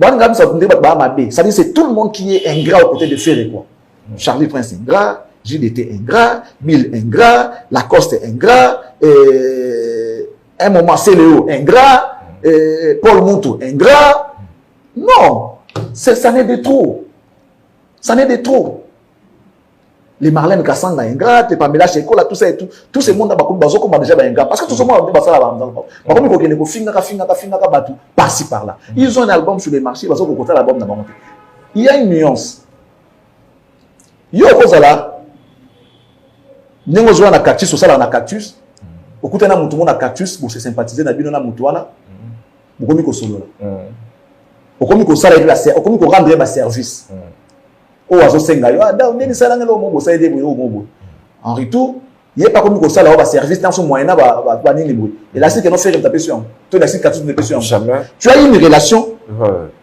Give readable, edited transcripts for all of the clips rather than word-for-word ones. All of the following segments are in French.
C'est-à-dire c'est tout le monde qui est ingrat aux côtés de Ferré, quoi. Charlie Prince ingrat, JDT ingrat, Bill ingrat, Lacoste ingrat, un moment Céléo ingrat, Paul Moutou ingrat. Non, ça n'est de trop. Ça n'est de trop. Les Marlène Kassanga ingrat, les Pamela Cheko, tout ça et tout. Tout ce monde a déjà ingrat. Parce que tout ce monde a déjà par-ci par-là. Ils ont un album sur les marchés, ils ont côté l'album dans le. Il y a une nuance. Il y a cause là. Nous jouons à cactus, au salon à cactus. Au côté de tout le monde à cactus, pour se sympathiser, na bino na mutuana. Au commis au solo là. Au commis au salaire la service, au commis au rendre ma service. Au azo senga yo, da on est ça là ngelo mo ça aider bo mo. En retour, il y a pas commis au salaire au service dans son moyen ba ni libre. Et là c'est que non faire taper sur. Tu as dit cactus de pression. Jamais. Tu as une relation.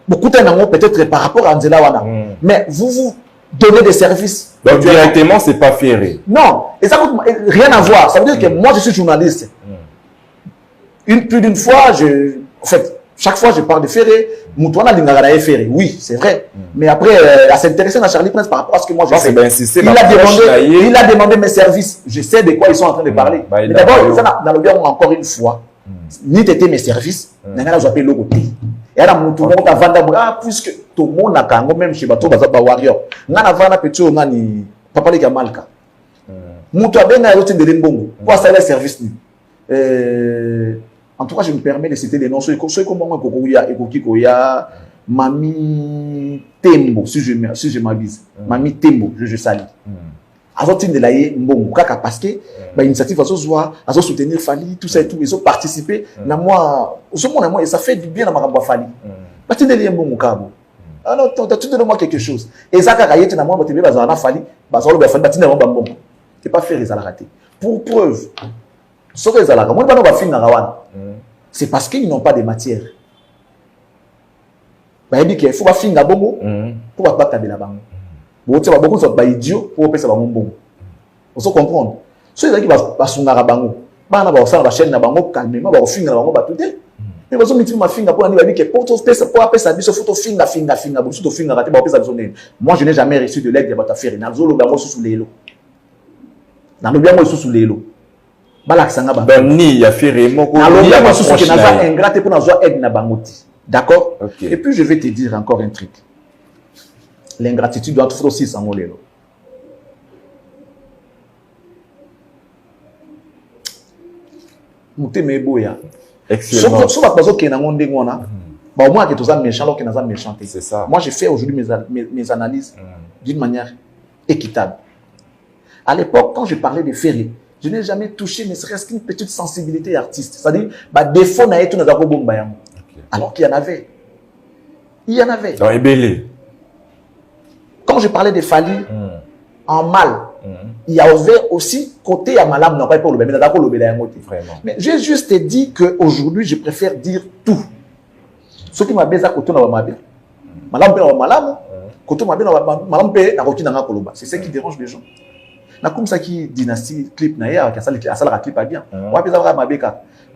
Beaucoup de peut-être par rapport à Angela Wana. Mais vous donnez des services. Donc directement, c'est pas ferré. Non, et ça n'a rien à voir. Ça veut dire que moi, je suis journaliste. Plus d'une fois, en fait, chaque fois, je parle de Ferré. Moutouana Lingara est Ferré. Oui, c'est vrai. Mais après, elle s'est intéressée à Charlie Prince par rapport à ce que moi je fais. Il a demandé mes services. Je sais de quoi ils sont en train de parler. Mais d'abord, dans le bien, encore une fois, ni t'étais mes services, n'a pas appelé le côté. Et là, Moutouana a vendu, puisque tout le monde a quand même chez Bato Bazaba Warrior. N'a pas vendu petit on a ni papa les Gamalka. Moutouana a bien de l'embongo. Quoi ça les services ni. En tout cas, je me permets de citer des noms. Ceux comme moi, Kokoya, Ekokikoya, Mami Tembo, si je m'abuse. Mami Tembo, je salue. Azotine de l'aïe, Mbongo, Kaka, parce que l'initiative a soutenir Fali, tout ça et tout, ils ont participé. Moi, et ça fait du bien à ma Fali. Batine de l'aïe, Mbongo, Kabo. Alors, tu donnes-moi quelque chose. Et ça, quand il y a moi, tu vas Fali, batine de Mbongo. Tu pas faire les raté. Pour preuve, c'est parce qu'ils n'ont pas de matière. Il faut finir bongo pour battre de la banque. Vous savez beaucoup de idiot pour faire ça bongo. Vous comprenez? Ceux qui va sunga bango, bana ba osala ba chaîne na bango calmement ba finir bango ba tout. Mais vous avez ma finga pour dire que pour appeler ça biso photo finga pour tout finga raté ba appeler ça sonner. Moi je n'ai jamais reçu de l'aide de votre affaire. Na zolo bango sous les lots. Na lo bango sous les lots. Ni ya Ferré moko ni ya proche ingrat pour nazo aide na bangoti. D'accord? Et puis je vais te dire encore un truc. L'ingratitude doit être aussi sans molelo. Muteme boya. Excellent. Sur la base que na ngonde ngona, ba au moins que tous les méchants alors que na méchanté. C'est ça. Moi j'ai fait aujourd'hui mes analyses d'une manière équitable. À l'époque quand je parlais de Ferré, je n'ai jamais touché ne serait-ce qu'une petite sensibilité artiste. C'est-à-dire, défaut n'a été tout alors qu'il y en avait. Il y en avait. Dans Ebélé. Quand je parlais de Fali, en mal, il y avait aussi côté à Malam, non pas pour le bébé, d'accord le bébé. Mais j'ai juste dit qu'aujourd'hui, je préfère dire tout. Ce qui m'a baisé à côté de Malam, Malam, côté de Malam, c'est ce qui dérange les gens. Na comme ça qui dynastie clip naïa qui a ça clip pas bien.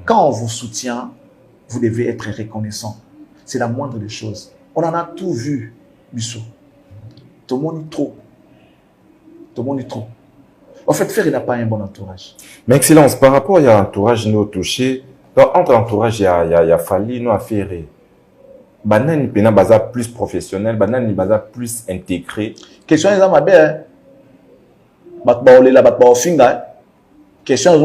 Quand on vous soutient, vous devez être reconnaissant. C'est la moindre des choses. On en a tout vu, Bissot. Tout le monde est trop. Tout le monde est trop. En fait, Ferré n'a pas un bon entourage. Mais excellence, par rapport à l'entourage nous touché, entre l'entourage il y a Fali nous a Ferré. Banane pena baza plus professionnel, banane baza plus intégré. Question est ma belle. Question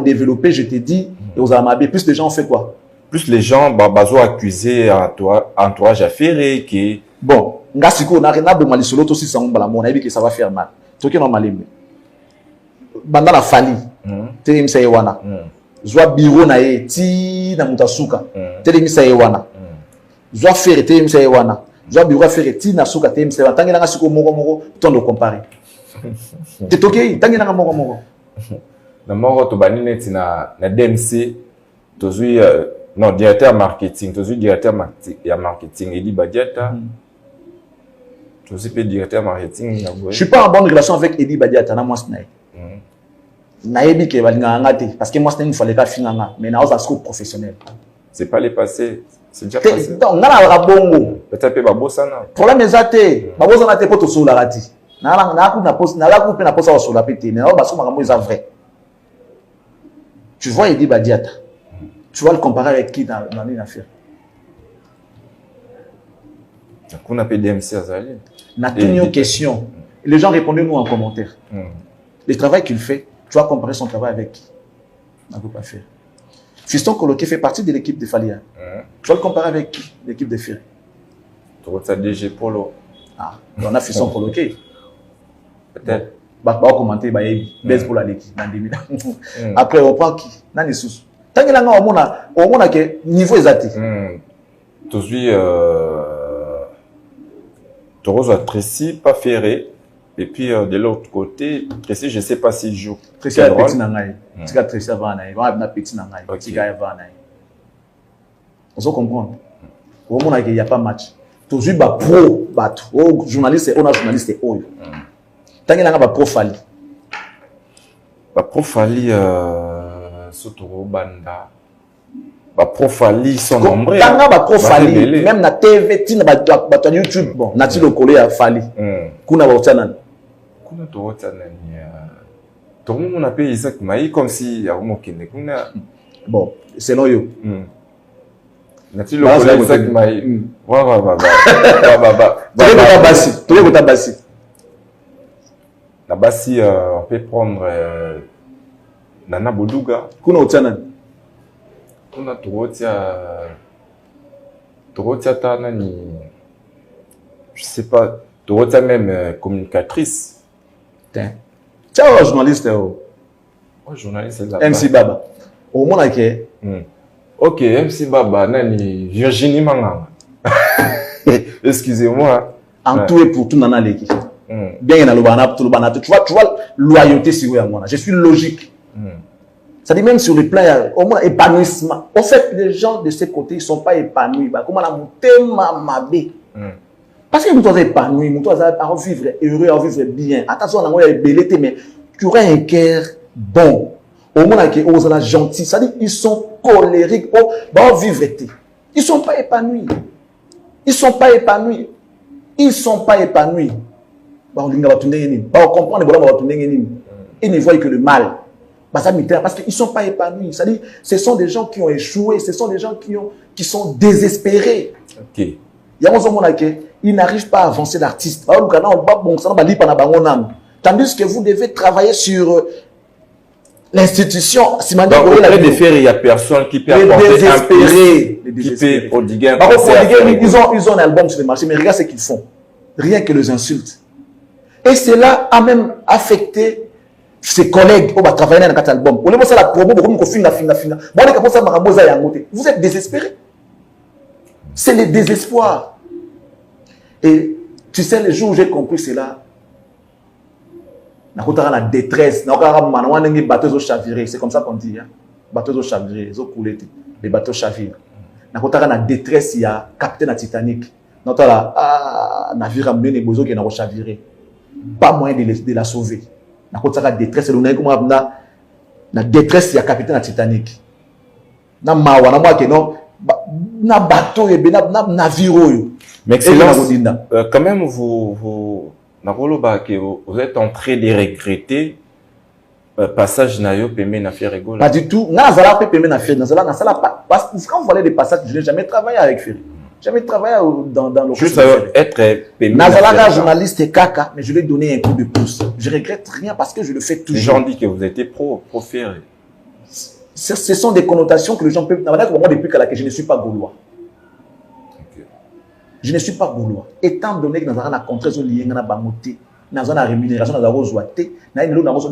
développer, je te dis, plus les gens ont fait quoi? Plus les gens bazo accusé entourage à Ferré qui bon, ngasiko na rien de mal solo aussi sans bala mon avis que ça va faire mal. Truc normal. Banda la Fali. Tele misa yewana. Zwa biro na ye ti na mutasuka. Tele misa yewana. Zwa Ferré tele misa yewana. Zwa biro Ferré ti na suka tele misa yewana. Tangi na siko moko ton de comparer. T'es toqué, tangi na moko. Na moko to banine ti na DMC tozui non, directeur marketing, tu es directeur marketing, Eli Badiata. Tu es directeur marketing. Je ne suis pas en bonne relation avec Eli Badiata, moi c'est naïbi que parce que moi c'est une fois les gars finanga, mais na osa scope professionnel. C'est pas les passés. C'est déjà passé. Donc, on a la bongo. Peut-être que Babosana. Problème est athée. Babosana te poto sous la rati. Na coupe na posa sur la pété. Na ba soma kambo est vrai. Tu vois Edi Badiata. Tu vas le comparer avec qui dans l'affaire? Qu'on appelle DMC Azali. N'a une question. Les gens répondez-nous en commentaire. Le travail qu'il fait, tu vas comparer son travail avec qui? On ne peut pas faire. Fiston Coloqué fait partie de l'équipe de Falia. Tu vas le comparer avec qui? L'équipe de Ferry. Tu vois DG Polo. Ah, on a Fiston Coloqué. Peut-être. On va commenter, baisse pour la ligue. Après, on prend qui? Nani sous. Tant que là, on a que niveau exact. Tu suis tu reçois Tracy, pas Ferré. Et puis de l'autre côté, Tracy, je ne sais pas s'il joue. Tracy a petit nangai. Tracy a vanai. On a petit nangai. Tracy a vanai. On comprend. Au moment où il n'y a pas match. Tu suis pro, journaliste, on a journaliste et oyo. Tant que là, on a pro Fali. Pro Fali, Sotoro Banda. Pro Fali sont nombreux. Tant que pro Fali, même na TV, na YouTube, bon, na tilo collé à Fali. Kuna ba utana. Kuna to utana ni. Tout le monde appelle Isaac Maï comme si ya umokine. Kuna. Bon, selon yo. Na tilo collé Isaac Maï. Wa. Tole ko tabasi. La Bassi, on peut prendre Nana Boudouga. Kuna utana. Kuna Torotia Tanani. Je sais pas. Torotia même communicatrice. Tiens, journaliste. Journaliste, c'est MC Baba. Au moins, ok, MC Baba, Nani, Virginie Manganga. Excusez-moi. En tout et pour tout, Nana Leki. Bien, il y a le tu vois, loyauté, si vous voulez, je suis logique. Ça dit même sur le plan, au moins épanouissement. En fait, les gens de ce côté, ils ne sont pas épanouis. Comment on a monté ma bé. Parce que nous sommes épanouis, nous sommes à vivre heureux, à vivre bien. Attention, on a une belle mais tu aurais un cœur bon. Au moins, on est gentil. Ça dit ils sont colériques. Bon, vivre. Ils ne sont pas épanouis. Ils ne sont pas épanouis. Ils ne sont pas épanouis. On comprend, ils ne voient que le mal. Parce qu'ils ne sont pas épanouis. C'est-à-dire, ce sont des gens qui ont échoué, ce sont des gens qui sont désespérés. Okay. Ils n'arrivent pas à avancer l'artiste. Tandis que vous devez travailler sur l'institution. Donc, auprès de faire, il n'y a personne qui peut apporter un plus, qui peut prodiguer un ils ont un album sur le marché, mais regarde ce qu'ils font. Rien que les insultes. Et cela a même affecté ses collègues qui travaillent dans cet album. Vous êtes désespérés. C'est le désespoir. Et tu sais, le jour où j'ai compris cela, la détresse, les bateaux chavirés, c'est comme ça qu'on dit. Bateaux chavirés, ils ont coulé, les bateaux chavirés. La détresse, il y a capitaine Titanic. Notre navire a mené bozo qui est chaviré. Pas moyen de la sauver. La détresse, la détresse, il y a capitaine Titanic. Na mawa na moi que non na bateau et na navire. Mais excellence, quand même vous êtes en train de regretter passage nayo pemé na faire rigolo. Pas du tout. Na zala pe pemé na faire na zala pas parce que quand vous voulez des passages, je n'ai jamais travaillé avec Ferry. Jamais travaillé dans le juste être pemé. Na zala journaliste et caca, mais je lui ai donné un coup de pouce. Je regrette rien parce que je le fais toujours. Les gens disent que vous étiez pro Ferry. Ce sont des connotations que les gens peuvent. Depuis que je ne suis pas gaulois. Okay. Je ne suis pas gaulois. Étant donné que nous avons la contrainte liée à la bangoté, nous avons la rémunération, nous avons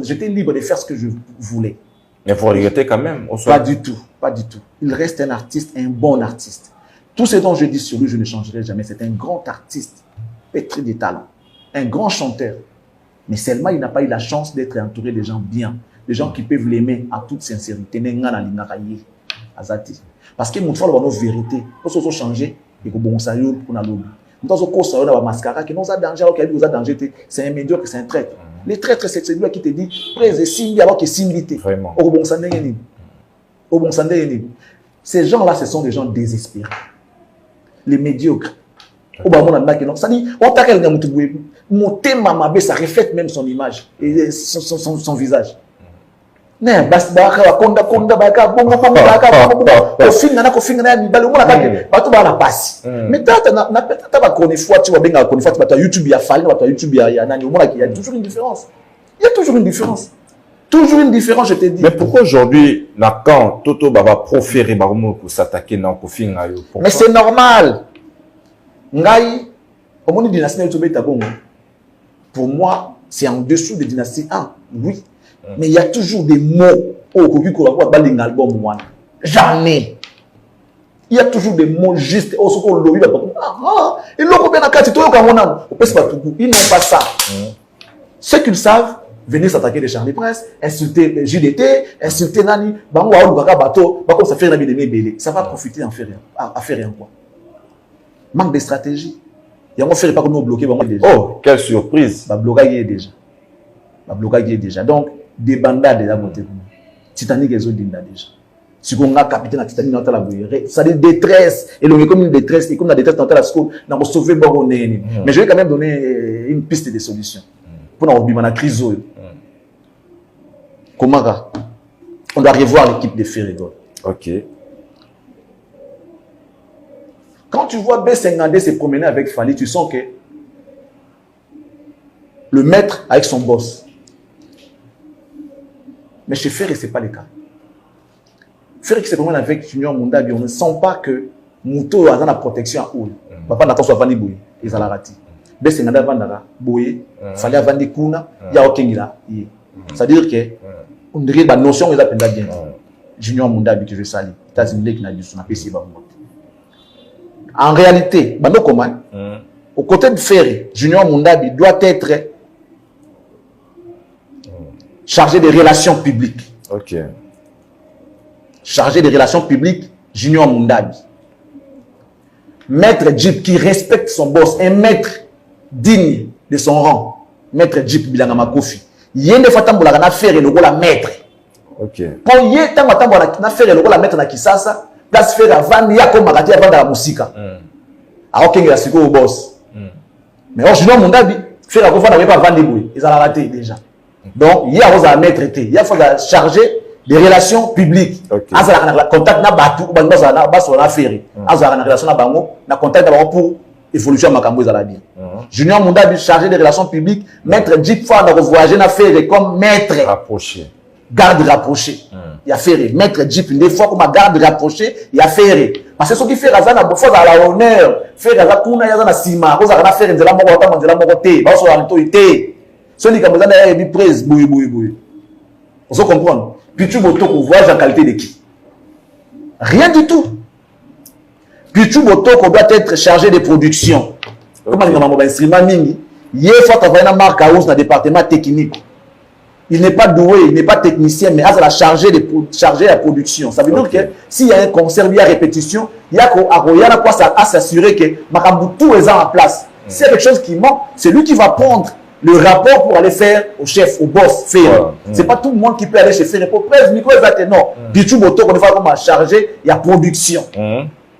j'étais libre de faire ce que je voulais. Mais vous regrettez quand même. Pas du tout. Pas du tout. Il reste un artiste, un bon artiste. Tout ce dont je dis sur lui, je ne changerai jamais. C'est un grand artiste, pétri de talent, un grand chanteur. Mais seulement, il n'a pas eu la chance d'être entouré de gens bien. Des gens qui peuvent l'aimer en toute sincérité. Parce que nous avons nos vérités. Nous avons changé. Et nous avons mascara qui nous a danger alors qu'il y a danger. C'est un médiocre, c'est un traître. Les traîtres, c'est celui qui te dit près de Simbi alors que Simbi. Vraiment. Ces gens-là, ce sont des gens désespérés. Les médiocres. Ça reflète même son image et son visage. Mais toujours une différence. Il y a toujours une différence. Toujours une différence, je te dis. Mais pourquoi aujourd'hui, quand Toto va proférer pour s'attaquer dans le mais c'est normal. Pour moi, c'est en dessous de dynastie 1. Oui. Mais il y a toujours des mots. Jamais. Il y a toujours des mots justes. Ils n'ont pas ça. Ceux qui le savent, venir s'attaquer des Charlie Presse, insulter JDT, insulter Nani, ça va profiter à faire rien quoi. Manque de stratégie. Il y a un fait pas comme nous bloquer. Oh, quelle surprise! Bloquer déjà. Donc, des bandades déjà montés. Titanic et Zodinda déjà. Si on a capitaine à Titanic dans la bouille, ça dit détresse. Et l'on est comme une détresse. Et comme la détresse dans la school, on a sauvé Boronné. Mais je vais quand même donner une piste de solution. Pour nous oublier la crise. Comment on doit revoir l'équipe de Ferrigol. Ok. Quand tu vois B52 se promener avec Fali, tu sens que le maître avec son boss. Mais chez Ferry, ce n'est pas le cas. Ferry qui se promène avec Junior Mundabi, on ne sent pas que Mouto a la protection à Oul. Papa n'a pas soit Vani Bouye, ils ont la rati. B52 Vandara, Bouye, Fali a Vandi Kuna, il y a aucun là. C'est-à-dire que on dirait la notion ils appellent bien. Junior Mundabi que je salue. États-Unis qui n'a dit son appétit. En réalité, au côté de Ferry, Junior Mundabi doit être chargé des relations publiques. Ok. Chargé des relations publiques, Junior Mundabi. Maître Jeep qui respecte son boss, un maître digne de son rang. Maître Jeep Bilangama Kofi. Il y a des fois que tu as fait le rôle à maître. Ok. Pour y a fait le rôle à maître na Kisasa, place faire avant, il y a comme Magati avant la musique. Alors qu'il y a ce au boss. Mais au Junior Mundabi, faire la confiance n'avait pas vendre bouilles. Ils ont raté déjà. Donc, il y a un maître traité. Il y a un chargé des relations publiques. Il y a un contact na batu, il affaire. Il y a une relation na bango, na contact pour évolution makambo za la bien. Junior Mundabi chargé des relations publiques, maître Jeep fois na voyager na faire comme maître rapproché. Garde rapproché. Il y a fait maître Jeep des fois comme garde rapproché, il y a fait parce que ce qui fait razana bo fois à la honneur, faire razana kuna ya na sima, ko za na faire nzela moko ta nzela moko te, ba so la autorité. Celui qui a besoin d'aller presse boui. Vous comprenez? Puis tu Botoko voyage en qualité de qui? Rien du tout. Puis tu Botoko doit être chargé de production. Comment on va instrument mingi? Il faut travailler dans marque house dans le département technique. Il n'est pas doué, il n'est pas technicien, mais il a chargé la production. Ça veut dire que s'il y a un concert, il y a répétition, il y a quoi à s'assurer que tout est en place. S'il y a quelque chose qui manque, c'est lui qui va prendre le rapport pour aller faire au chef, au boss, faire. C'est pas tout le monde qui peut aller chez Ferré. Pour presse, micro, non. Pichu Boto, on va comme chargé, il y a production.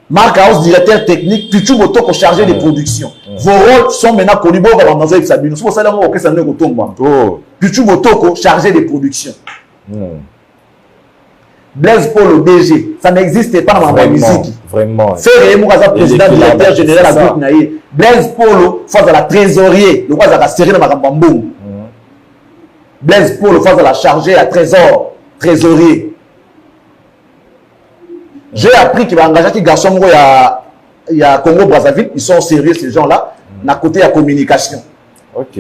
Marc House, directeur technique, Pichu Boto, on chargé de production. Vos rôles sont maintenant connus. Bon, on va dans Sabine. C'est pour ça que ça ne retourne pas. Pichu Boto, chargé de production. Blaise Paul au DG, ça n'existe pas dans ma musique. Vraiment. Ferré, moi, président directeur général à groupe Naïe. Blaise Paul, face à la trésorier, le roi a serré dans ma bambou. Blaise Paul, face à la chargée à trésor, trésorier. J'ai appris qu'il va engager des garçons, il y a Congo Brazzaville, ils sont sérieux ces gens-là, d'un côté il y a communication. Ok.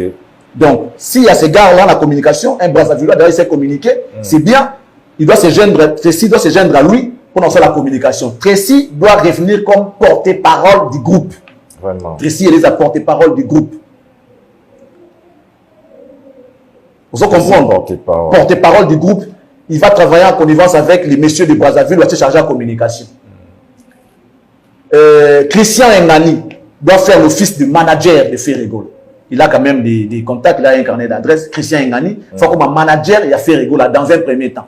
Donc, s'il y a ces gars-là dans la communication, un Brazzaville d'ailleurs il sait communiquer, c'est bien. Il doit se joindre, Tracy doit se joindre à lui pour lancer la communication. Tracy doit revenir comme porte-parole du groupe. Vraiment. Tracy est la porte-parole du groupe. Vous comprenez? Porte-parole du groupe. Il va travailler en connivence avec les messieurs de Brazzaville, il va se charger de la communication. Christian Ngani doit faire l'office de manager de Ferrigol. Il a quand même des contacts, il a un carnet d'adresse. Christian Ngani, il faut comme un manager, il a Ferrigol dans un premier temps.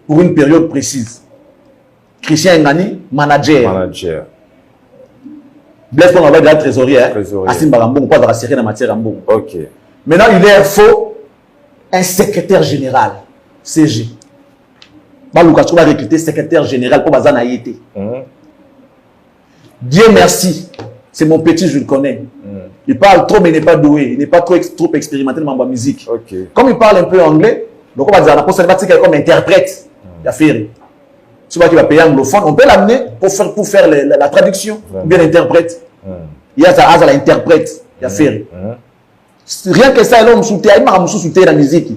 Pour une période précise. Christian Ngani, manager. Manager. Blaise Pong va être trésorier. Trésorier. Assim Bagambon, pas de la série dans matière Ambon. Ok. Maintenant, il est faux un secrétaire général, CG. Balouka va recruter secrétaire général pour Bazana Yété. Dieu merci, c'est mon petit, je le connais. Il parle trop, mais il n'est pas doué. Il n'est pas trop expérimenté dans ma musique. Okay. Comme il parle un peu anglais, donc on va dire, on va comme interprète. Il a fait. Tu vois qu'il va payer anglophone, on peut l'amener pour faire la traduction, ou bien l'interprète. Il y a ça, l'interprète. Il a fait. Rien que ça, l'homme soutient, il m'a soutenu la musique.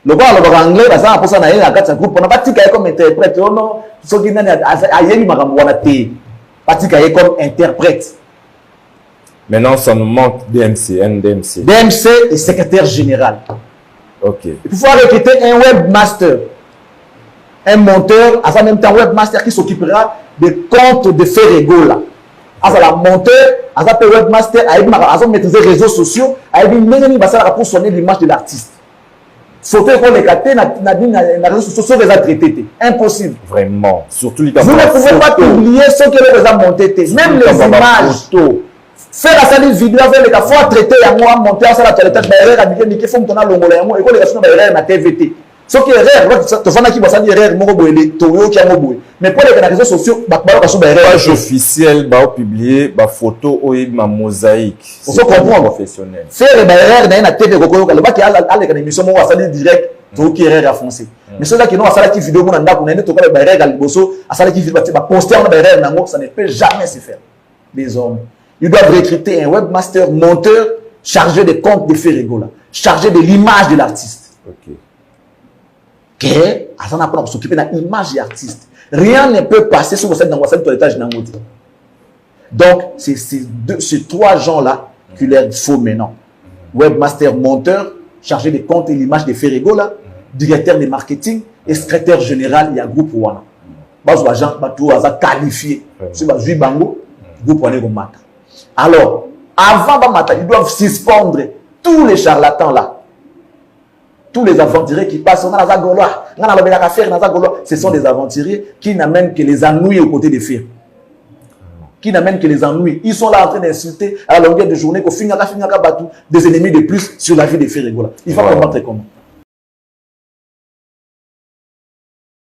Le gars, le anglais, ça pour ça, on a un groupe, on a pas dit comme interprète. Oh non, ce qui n'a pas comme interprète. Maintenant, ça nous manque DMC, NDMC. DMC est secrétaire général. Ok. Il faut recruter un webmaster, un monteur, en même temps webmaster qui s'occupera des comptes de Ferregola. À la monteur, à la webmaster, à maîtriser les réseaux sociaux, à pour sonner l'image de l'artiste. Photo qu'on les capte, les réseaux sociaux les a traités. Impossible. Vraiment. Surtout les Vous ne pouvez pas publier ce que les a monté. Même les images. Faire la salle vidéo, faire les fois traiter à moi, monter à la toilette, il faut que tu aies l'ongolais, et que les personnes aient la TVT. Ce qui est rare, tu fais qui va dire rare, mais pour les réseaux sociaux, page officielle, va publier ma photo ou ma mosaïque. On se comprend. Professionnel. Faire les barrières dans la TV, le bac qui a les émissions, on va salir direct, tout qui est rare à foncer. Mais ceux qui n'ont pas salle qui vidéo, on a des barrières à l'bosso, à salle qui vidéo, poster en barrière, ça ne peut jamais se faire. Les hommes. Ils doivent recruter un webmaster monteur chargé des comptes de Ferregola, chargé de l'image de l'artiste. Ok. À ça, on s'occuper de l'image de l'artiste. Rien ne peut passer sur WhatsApp dans WhatsApp toilettage dans l'autre. Donc, c'est ces trois gens-là qu'il leur faut maintenant. Webmaster monteur, chargé des comptes et l'image de Ferregola, directeur de marketing et secrétaire général, il y a un groupe Wana. Bas agent, bateau, qualifié. C'est Bazui Bango, groupe Wana Mata. Alors, avant Bamata, ils doivent suspendre tous les charlatans là. Tous les aventuriers qui passent, ce sont des aventuriers qui n'amènent que les ennuis aux côtés des filles. Qui n'amènent que les ennuis. Ils sont là en train d'insulter à la longueur de journée des ennemis de plus sur la vie des filles. Il faut combattre comment.